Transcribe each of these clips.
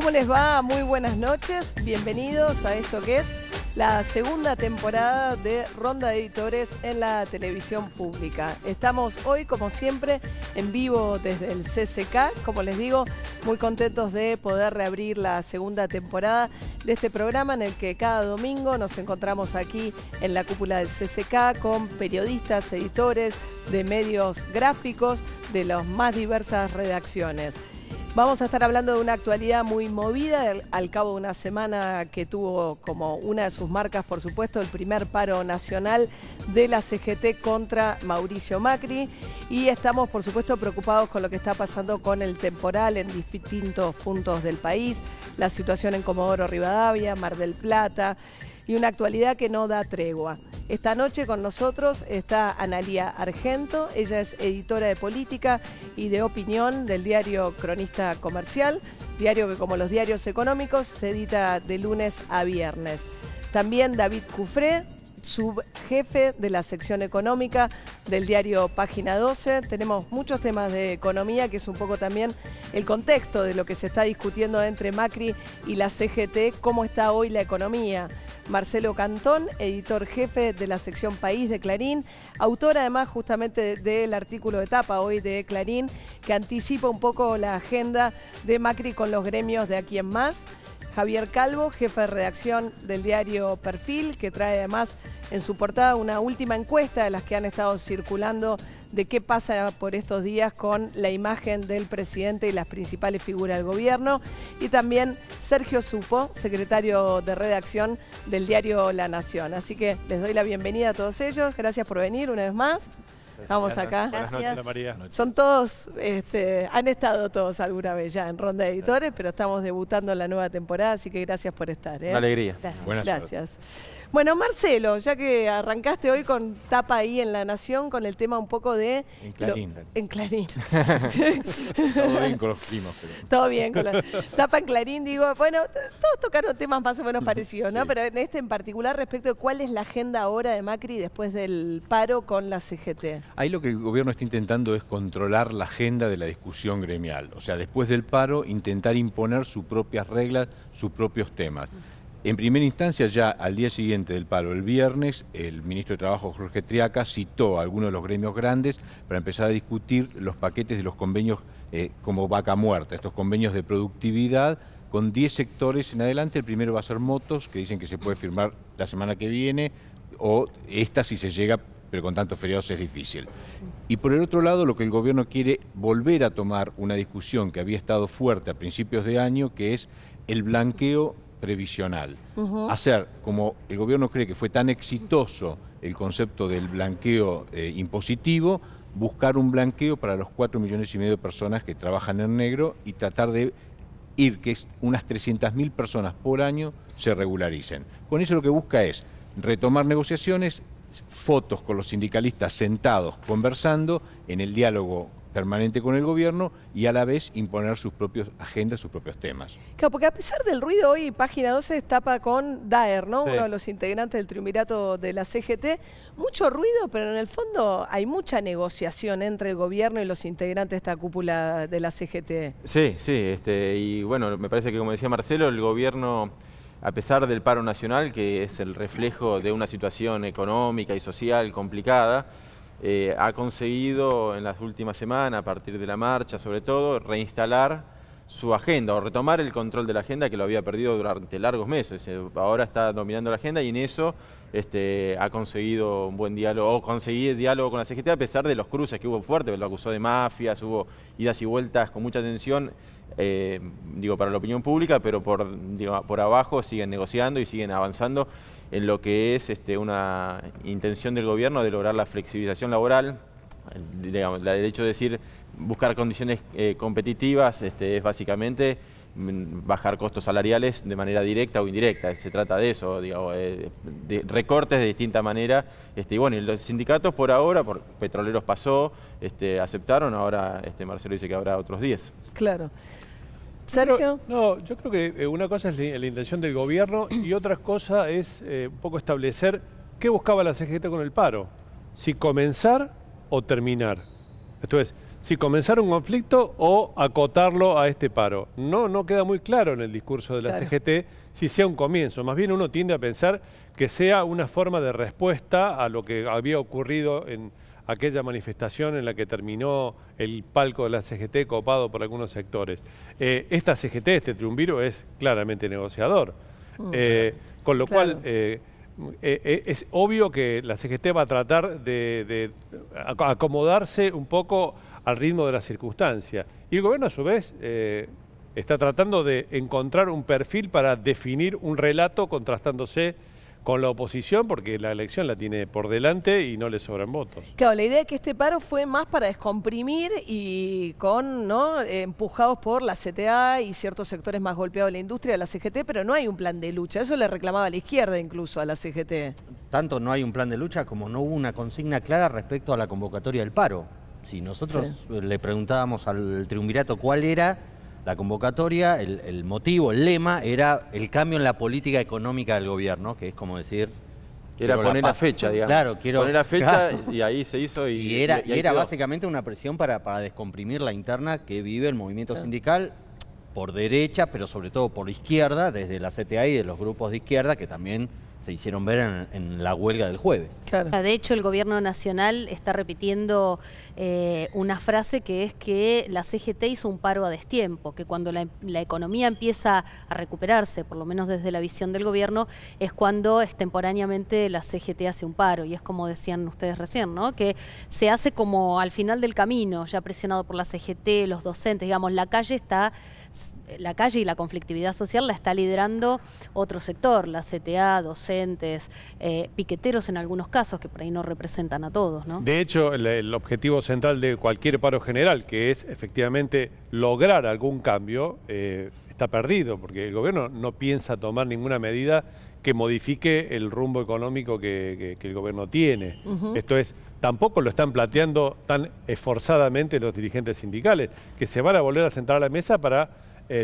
¿Cómo les va? Muy buenas noches. Bienvenidos a esto que es la segunda temporada de Ronda de Editores en la televisión pública. Estamos hoy, como siempre, en vivo desde el CCK. Como les digo, muy contentos de poder reabrir la segunda temporada de este programa en el que cada domingo nos encontramos aquí en la cúpula del CCK con periodistas, editores de medios gráficos de las más diversas redacciones. Vamos a estar hablando de una actualidad muy movida al cabo de una semana que tuvo como una de sus marcas, por supuesto, el primer paro nacional de la CGT contra Mauricio Macri. Y estamos, por supuesto, preocupados con lo que está pasando con el temporal en distintos puntos del país, la situación en Comodoro Rivadavia, Mar del Plata y una actualidad que no da tregua. Esta noche con nosotros está Analía Argento, ella es editora de política y de opinión del diario Cronista Comercial, diario que, como los diarios económicos, se edita de lunes a viernes. También David Cufré, subjefe de la sección económica del diario Página 12. Tenemos muchos temas de economía, que es un poco también el contexto de lo que se está discutiendo entre Macri y la CGT, cómo está hoy la economía. Marcelo Cantón, editor jefe de la sección País de Clarín, autor además justamente del artículo de tapa hoy de Clarín, que anticipa un poco la agenda de Macri con los gremios de Aquí en Más. Javier Calvo, jefe de redacción del diario Perfil, que trae además en su portada una última encuesta de las que han estado circulando de qué pasa por estos días con la imagen del presidente y las principales figuras del gobierno. Y también Sergio Supo, secretario de redacción del diario La Nación. Así que les doy la bienvenida a todos ellos. Gracias por venir una vez más. Estamos acá. Buenas noches, María. Son todos, han estado todos alguna vez ya en Ronda de Editores, pero estamos debutando en la nueva temporada, así que gracias por estar. Una alegría. Gracias. Bueno, Marcelo, ya que arrancaste hoy con tapa ahí en La Nación, con el tema un poco de... En Clarín. En Clarín. Todo bien con los primos. Pero... Todo bien con la tapa en Clarín, digo, bueno, todos tocaron temas más o menos parecidos, ¿no? Sí. Pero en este en particular respecto de cuál es la agenda ahora de Macri después del paro con la CGT. Ahí lo que el gobierno está intentando es controlar la agenda de la discusión gremial. O sea, después del paro, intentar imponer sus propias reglas, sus propios temas. En primera instancia, ya al día siguiente del paro, el viernes, el ministro de Trabajo, Jorge Triaca, citó a algunos de los gremios grandes para empezar a discutir los paquetes de los convenios como vaca muerta, estos convenios de productividad con 10 sectores en adelante. El primero va a ser motos, que dicen que se puede firmar la semana que viene, o esta si se llega, pero con tantos feriados es difícil. Y por el otro lado, lo que el gobierno quiere volver a tomar una discusión que había estado fuerte a principios de año, que es el blanqueo previsional. Hacer, como el gobierno cree que fue tan exitoso el concepto del blanqueo impositivo, buscar un blanqueo para los 4,5 millones de personas que trabajan en negro y tratar de que unas 300.000 personas por año se regularicen. Con eso lo que busca es retomar negociaciones, fotos con los sindicalistas sentados conversando en el diálogo permanente con el gobierno y a la vez imponer sus propias agendas, sus propios temas. Claro, porque a pesar del ruido, hoy Página 12 tapa con Daer, ¿no? Sí. Uno de los integrantes del triunvirato de la CGT. Mucho ruido, pero en el fondo hay mucha negociación entre el gobierno y los integrantes de esta cúpula de la CGT. Sí, y bueno, me parece que, como decía Marcelo, el gobierno, a pesar del paro nacional, que es el reflejo de una situación económica y social complicada, ha conseguido en las últimas semanas, a partir de la marcha sobre todo, reinstalar su agenda o retomar el control de la agenda que lo había perdido durante largos meses. Ahora está dominando la agenda y en eso ha conseguido un buen diálogo, o conseguir diálogo con la CGT a pesar de los cruces que hubo fuertes, lo acusó de mafias, hubo idas y vueltas con mucha tensión, para la opinión pública, pero por abajo siguen negociando y siguen avanzando en lo que es una intención del gobierno de lograr la flexibilización laboral. El hecho de decir buscar condiciones competitivas es básicamente bajar costos salariales de manera directa o indirecta. Se trata de eso, de recortes de distinta manera. Y bueno, y los sindicatos por ahora, por Petroleros pasó, aceptaron, ahora Marcelo dice que habrá otros 10. Claro. ¿Sergio? Yo creo que una cosa es la intención del gobierno y otra cosa es un poco establecer qué buscaba la CGT con el paro. Si comenzar o terminar. Esto es, si comenzar un conflicto o acotarlo a este paro. No queda muy claro en el discurso de la CGT si sea un comienzo. Más bien uno tiende a pensar que sea una forma de respuesta a lo que había ocurrido en aquella manifestación en la que terminó el palco de la CGT copado por algunos sectores. Esta CGT, este triunviro, es claramente negociador. Con lo cual... es obvio que la CGT va a tratar de acomodarse un poco al ritmo de la circunstancia. Y el gobierno, a su vez, está tratando de encontrar un perfil para definir un relato contrastándose con la oposición, porque la elección la tiene por delante y no le sobran votos. Claro, la idea es que este paro fue más para descomprimir y con, ¿no?, empujados por la CTA y ciertos sectores más golpeados de la industria de la CGT, pero no hay un plan de lucha. Eso le reclamaba la izquierda incluso a la CGT. Tanto no hay un plan de lucha como no hubo una consigna clara respecto a la convocatoria del paro. Si nosotros le preguntábamos al triunvirato cuál era la convocatoria, el motivo, el lema, era el cambio en la política económica del gobierno, que es como decir... Era poner la fecha, digamos. Claro, poner la fecha y ahí se hizo. Y era básicamente una presión para descomprimir la interna que vive el movimiento sindical por derecha, pero sobre todo por izquierda, desde la CTA y de los grupos de izquierda que también se hicieron ver en la huelga del jueves. Claro. De hecho, el gobierno nacional está repitiendo una frase que es que la CGT hizo un paro a destiempo, que cuando la economía empieza a recuperarse, por lo menos desde la visión del gobierno, es cuando extemporáneamente la CGT hace un paro. Y es como decían ustedes recién, ¿no?, que se hace como al final del camino, ya presionado por la CGT, los docentes, digamos, la calle y la conflictividad social la está liderando otro sector, la CTA, docentes, piqueteros en algunos casos, que por ahí no representan a todos, ¿no? De hecho, el objetivo central de cualquier paro general, que es efectivamente lograr algún cambio, está perdido, porque el gobierno no piensa tomar ninguna medida que modifique el rumbo económico que el gobierno tiene. Esto es, tampoco lo están planteando tan esforzadamente los dirigentes sindicales, que se van a volver a sentar a la mesa para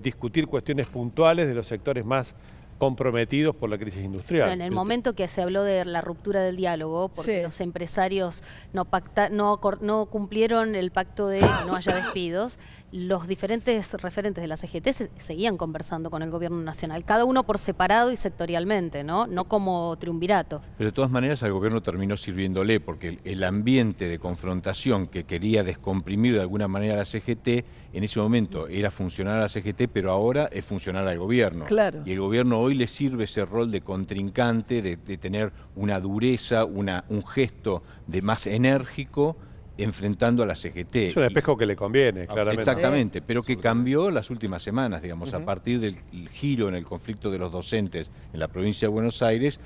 discutir cuestiones puntuales de los sectores más comprometidos por la crisis industrial. Pero en el momento que se habló de la ruptura del diálogo, porque los empresarios no cumplieron el pacto de que no haya despidos, los diferentes referentes de la CGT seguían conversando con el gobierno nacional, cada uno por separado y sectorialmente, ¿no? No como triunvirato. Pero de todas maneras al gobierno terminó sirviéndole, porque el ambiente de confrontación que quería descomprimir de alguna manera a la CGT, en ese momento era funcional a la CGT, pero ahora es funcional al gobierno. Claro. Y el gobierno hoy le sirve ese rol de contrincante, de tener una dureza, un gesto de más enérgico, enfrentando a la CGT. Es un espejo que le conviene, claramente. Exactamente, pero que cambió las últimas semanas, digamos, a partir del giro en el conflicto de los docentes en la provincia de Buenos Aires,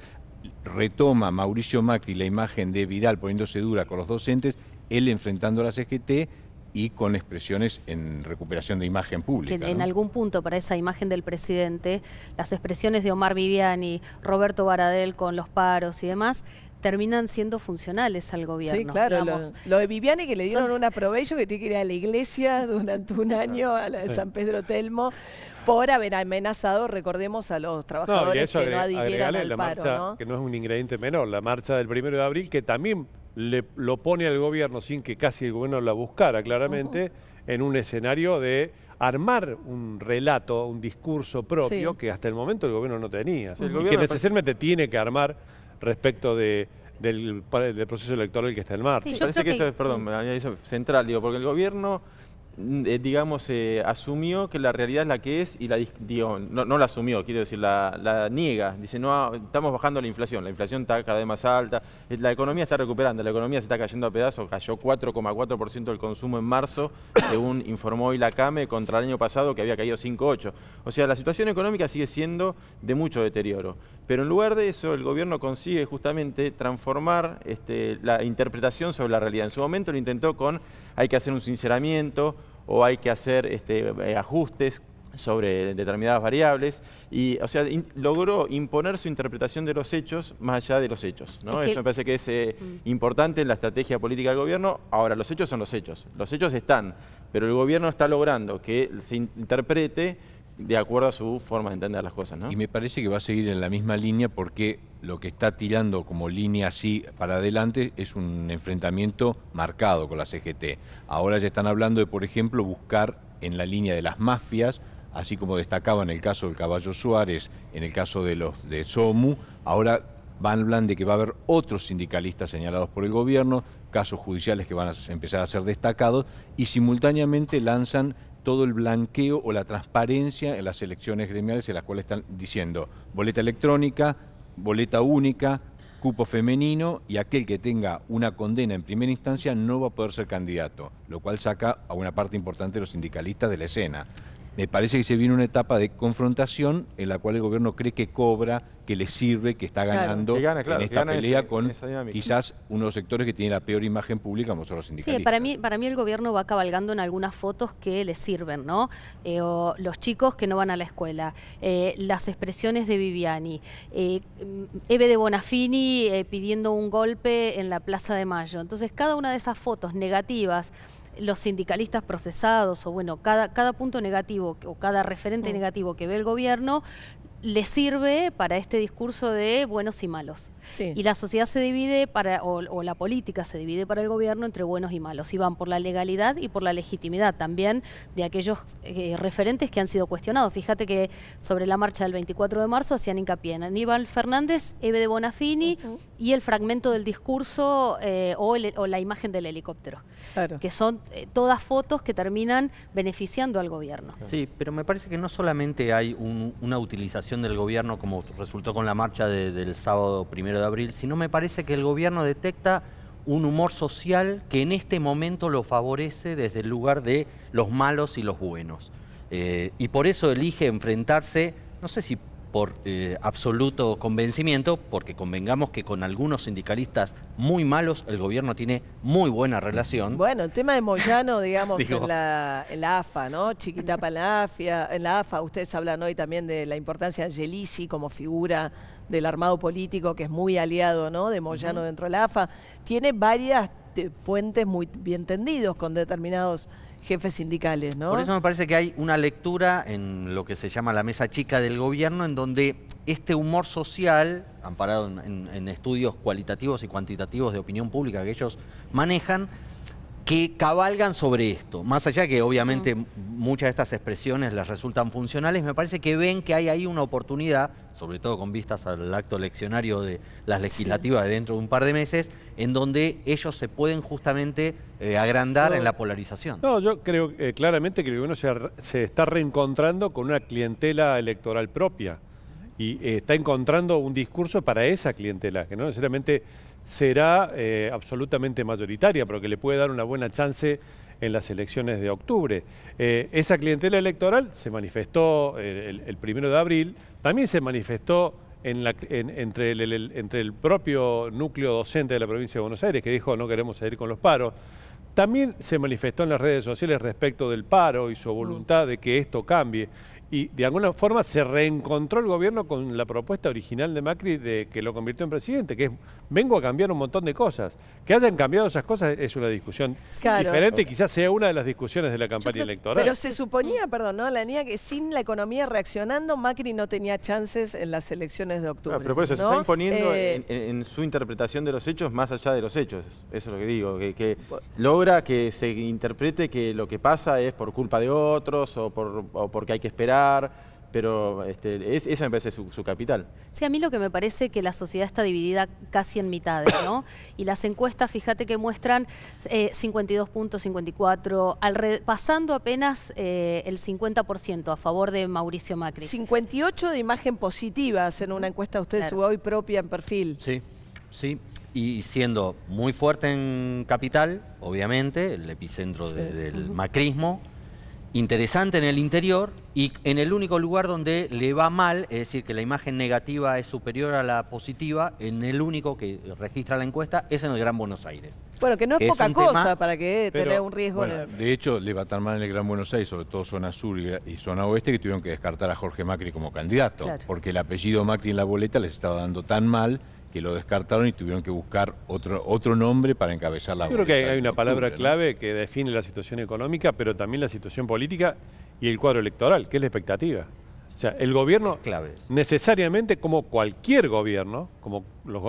retoma Mauricio Macri la imagen de Vidal poniéndose dura con los docentes, él enfrentando a la CGT y con expresiones en recuperación de imagen pública. Que en algún punto para esa imagen del presidente, las expresiones de Omar Viviani, Roberto Baradel con los paros y demás, terminan siendo funcionales al gobierno. Sí, claro, lo de Viviani, que le dieron una probation que tiene que ir a la iglesia durante un año, a la de San Pedro Telmo, por haber amenazado, recordemos, a los trabajadores que no adhirieran al paro, ¿no? Que no es un ingrediente menor, la marcha del 1 de abril, que también lo pone al gobierno, sin que casi el gobierno la buscara claramente, en un escenario de armar un relato, un discurso propio que hasta el momento el gobierno no tenía. Y que necesariamente tiene que armar respecto del proceso electoral que está en marcha. Sí, parece que eso es, perdón, eso es central, digo, porque el gobierno, digamos, asumió que la realidad es la que es y no la asumió, quiero decir, la niega. Dice, no, estamos bajando la inflación está cada vez más alta, la economía está recuperando, la economía se está cayendo a pedazos, cayó 4,4% del consumo en marzo, según informó hoy la CAME, contra el año pasado que había caído 5,8%. O sea, la situación económica sigue siendo de mucho deterioro. Pero en lugar de eso, el gobierno consigue justamente transformar la interpretación sobre la realidad. En su momento lo intentó con, hay que hacer un sinceramiento o hay que hacer ajustes sobre determinadas variables y, o sea, logró imponer su interpretación de los hechos más allá de los hechos, ¿no? Eso me parece que es importante en la estrategia política del gobierno. Ahora, los hechos son los hechos están, pero el gobierno está logrando que se interprete de acuerdo a su forma de entender las cosas, ¿no? Y me parece que va a seguir en la misma línea porque lo que está tirando como línea así para adelante es un enfrentamiento marcado con la CGT. Ahora ya están hablando de, por ejemplo, buscar en la línea de las mafias, así como destacaba en el caso del Caballo Suárez, en el caso de los de SOMU, ahora hablan de que va a haber otros sindicalistas señalados por el gobierno, casos judiciales que van a empezar a ser destacados, y simultáneamente lanzan todo el blanqueo o la transparencia en las elecciones gremiales, en las cuales están diciendo boleta electrónica, boleta única, cupo femenino, y aquel que tenga una condena en primera instancia no va a poder ser candidato, lo cual saca a una parte importante de los sindicalistas de la escena. Me parece que se viene una etapa de confrontación en la cual el gobierno cree que cobra, que le sirve, que está ganando en en esta pelea con esa dinámica. quizás uno de los sectores que tiene la peor imagen pública, como son los sindicalistas. Sí, para mí el gobierno va cabalgando en algunas fotos que le sirven, ¿no? O los chicos que no van a la escuela, las expresiones de Viviani, Eve de Bonafini pidiendo un golpe en la Plaza de Mayo. Entonces, cada una de esas fotos negativas, los sindicalistas procesados, o bueno, cada punto negativo o cada referente negativo que ve el gobierno, le sirve para este discurso de buenos y malos. Sí. Y la sociedad se divide o la política se divide para el gobierno entre buenos y malos. Y van por la legalidad y por la legitimidad también de aquellos referentes que han sido cuestionados. Fíjate que sobre la marcha del 24 de marzo hacían hincapié en Aníbal Fernández, Eve de Bonafini y el fragmento del discurso o la imagen del helicóptero. Claro. Que son todas fotos que terminan beneficiando al gobierno. Sí, pero me parece que no solamente hay una utilización del gobierno como resultó con la marcha del sábado 1 de abril, sino me parece que el gobierno detecta un humor social que en este momento lo favorece desde el lugar de los malos y los buenos. Y por eso elige enfrentarse, no sé si por absoluto convencimiento, porque convengamos que con algunos sindicalistas muy malos el gobierno tiene muy buena relación. Bueno, el tema de Moyano, digamos, en la AFA, ¿no? Chiquitapa en la AFA, ustedes hablan hoy también de la importancia de Angelici como figura del armado político, que es muy aliado, ¿no?, de Moyano dentro de la AFA. Tiene varias puentes muy bien tendidos con determinados jefes sindicales, ¿no? Por eso me parece que hay una lectura en lo que se llama la mesa chica del gobierno, en donde este humor social, amparado en estudios cualitativos y cuantitativos de opinión pública que ellos manejan, que cabalgan sobre esto. Más allá que obviamente muchas de estas expresiones les resultan funcionales, me parece que ven que hay ahí una oportunidad, sobre todo con vistas al acto eleccionario de las legislativas de dentro de un par de meses, en donde ellos se pueden justamente agrandar en la polarización. No, yo creo claramente que el gobierno se está reencontrando con una clientela electoral propia y está encontrando un discurso para esa clientela, que no necesariamente será absolutamente mayoritaria, pero que le puede dar una buena chance en las elecciones de octubre. Esa clientela electoral se manifestó el 1 de abril, también se manifestó entre el propio núcleo docente de la provincia de Buenos Aires, que dijo no queremos seguir con los paros. También se manifestó en las redes sociales respecto del paro y su voluntad de que esto cambie. Y de alguna forma se reencontró el gobierno con la propuesta original de Macri de que lo convirtió en presidente, que es vengo a cambiar un montón de cosas. Que hayan cambiado esas cosas es una discusión diferente y quizás sea una de las discusiones de la campaña electoral. Pero se suponía, perdón, ¿no?, Lanía, que sin la economía reaccionando, Macri no tenía chances en las elecciones de octubre. Pero por eso ¿no? se está imponiendo en su interpretación de los hechos más allá de los hechos. Eso es lo que digo, que logra que se interprete que lo que pasa es por culpa de otros o porque hay que esperar. Pero esa me parece su capital. Sí, a mí lo que me parece que la sociedad está dividida casi en mitades, ¿no? Y las encuestas, fíjate que muestran 52 puntos, 54, pasando apenas el 50% a favor de Mauricio Macri. 58 de imagen positiva en una encuesta usted sube hoy propia en Perfil. Sí, sí. Y siendo muy fuerte en Capital, obviamente, el epicentro del macrismo, interesante en el interior y en el único lugar donde le va mal, es decir, que la imagen negativa es superior a la positiva, en el único que registra la encuesta es en el Gran Buenos Aires. Bueno, que no es poca cosa para que tener un riesgo. Bueno, de hecho, le va tan mal en el Gran Buenos Aires, sobre todo zona sur y zona oeste, que tuvieron que descartar a Jorge Macri como candidato, porque el apellido Macri en la boleta les estaba dando tan mal que lo descartaron y tuvieron que buscar otro nombre para encabezar la boleta. Yo creo que hay una palabra clave que define la situación económica, pero también la situación política y el cuadro electoral, que es la expectativa. O sea, el gobierno necesariamente, como cualquier gobierno, como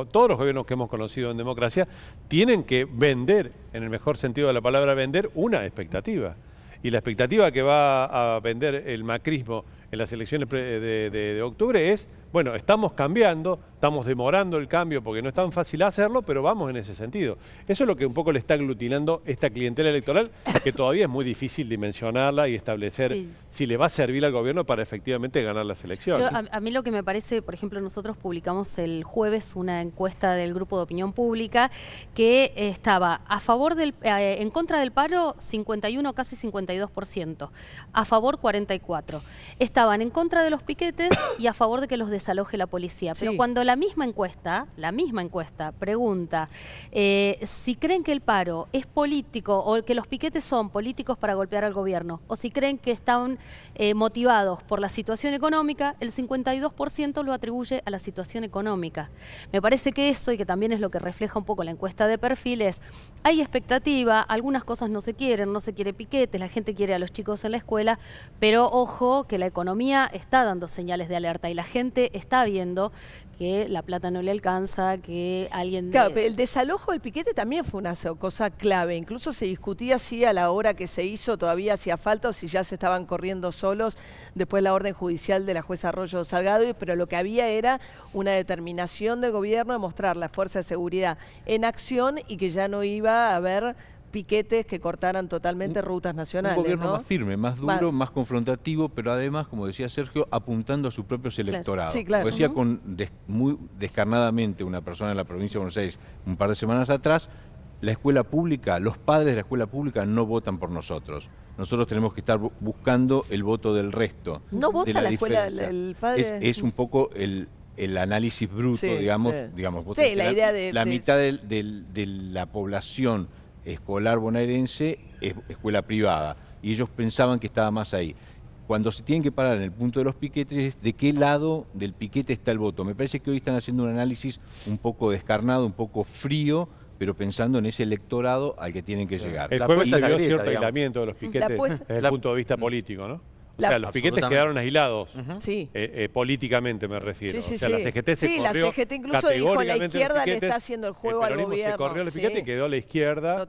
todos los gobiernos que hemos conocido en democracia, tienen que vender, en el mejor sentido de la palabra vender, una expectativa. Y la expectativa que va a vender el macrismo en las elecciones de octubre es, bueno, estamos cambiando, estamos demorando el cambio porque no es tan fácil hacerlo, pero vamos en ese sentido. Eso es lo que un poco le está aglutinando esta clientela electoral, que todavía es muy difícil dimensionarla y establecer si le va a servir al gobierno para efectivamente ganar las elecciones. A mí lo que me parece, por ejemplo, nosotros publicamos el jueves una encuesta del Grupo de Opinión Pública que estaba a favor en contra del paro 51, casi 52%, a favor 44%. Estaban en contra de los piquetes y a favor de que los desaloje la policía. Pero cuando la misma encuesta pregunta si creen que el paro es político o que los piquetes son políticos para golpear al gobierno, o si creen que están motivados por la situación económica, el 52% lo atribuye a la situación económica. Me parece que eso, y que también es lo que refleja un poco la encuesta de perfiles, hay expectativa, algunas cosas no se quiere piquetes, la gente quiere a los chicos en la escuela, pero ojo que la economía está dando señales de alerta y la gente está viendo que la plata no le alcanza, que alguien... Claro, el desalojo del piquete también fue una cosa clave. Incluso se discutía si a la hora que se hizo todavía hacía falta o si ya se estaban corriendo solos después de la orden judicial de la jueza Arroyo Salgado, pero lo que había era una determinación del gobierno de mostrar la fuerza de seguridad en acción y que ya no iba a haber piquetes que cortaran totalmente rutas nacionales. Un gobierno ¿no? más firme, más duro, más confrontativo, pero además, como decía Sergio, apuntando a sus propios electorados. Sí, claro. Como decía muy descarnadamente una persona en la provincia de Buenos Aires un par de semanas atrás, la escuela pública, los padres de la escuela pública no votan por nosotros. Nosotros tenemos que estar buscando el voto del resto. ¿No vota la escuela el padre? Es un poco el análisis bruto, digamos. Sí, la idea de... La mitad de la población escolar bonaerense es escuela privada y ellos pensaban que estaba más ahí. Cuando se tienen que parar en el punto de los piquetes, ¿de qué lado del piquete está el voto? Me parece que hoy están haciendo un análisis un poco descarnado, un poco frío, pero pensando en ese electorado al que tienen que llegar. El jueves se vio cierto aislamiento de los piquetes desde el punto de vista político, ¿no? O sea, los piquetes quedaron aislados, políticamente me refiero. Sí, o sea, la CGT se corrió. Sí, la CGT incluso dijo la izquierda le está haciendo el juego al gobierno. Se corrió el piquete y quedó la izquierda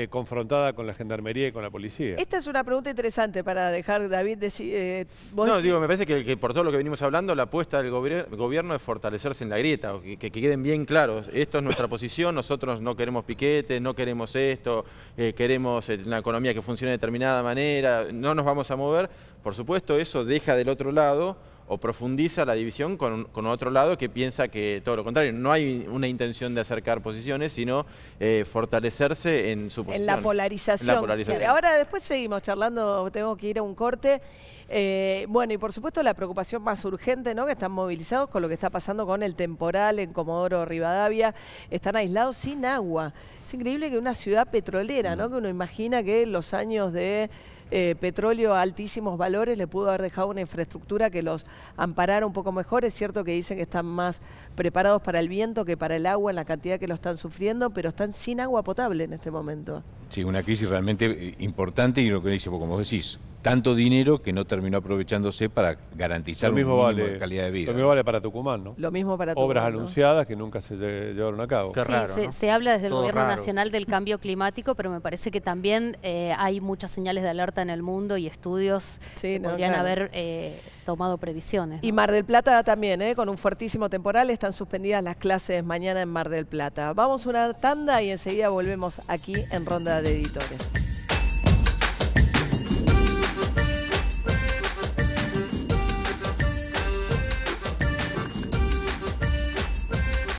confrontada con la gendarmería y con la policía. Esta es una pregunta interesante para dejar, David, decir... me parece que por todo lo que venimos hablando, la apuesta del gobierno es fortalecerse en la grieta, que queden bien claros. Esto es nuestra posición, nosotros no queremos piquetes, no queremos esto, queremos una economía que funcione de determinada manera, no nos vamos a mover. Por supuesto, eso deja del otro lado o profundiza la división con otro lado que piensa que todo lo contrario. No hay una intención de acercar posiciones, sino fortalecerse en su posición. En la polarización. Ahora después seguimos charlando, tengo que ir a un corte. Bueno, y por supuesto la preocupación más urgente, ¿no? Que están movilizados con lo que está pasando con el temporal en Comodoro Rivadavia. Están aislados sin agua. Es increíble que una ciudad petrolera, ¿no? Que uno imagina que los años de... petróleo a altísimos valores le pudo haber dejado una infraestructura que los amparara un poco mejor. Es cierto que dicen que están más preparados para el viento que para el agua en la cantidad que lo están sufriendo, pero están sin agua potable en este momento. Sí, una crisis realmente importante y lo que dice, como vos decís, tanto dinero que no terminó aprovechándose para garantizar un mínimo de calidad de vida. Lo mismo vale para Tucumán, ¿no? Lo mismo para Tucumán. Obras anunciadas que nunca se llevaron a cabo. Qué raro, ¿no? Se habla desde el Gobierno Nacional del cambio climático, pero me parece que también hay muchas señales de alerta en el mundo y estudios que podrían haber tomado previsiones, ¿no? Y Mar del Plata también, con un fuertísimo temporal, están suspendidas las clases mañana en Mar del Plata. Vamos a una tanda y enseguida volvemos aquí en Ronda de Editores.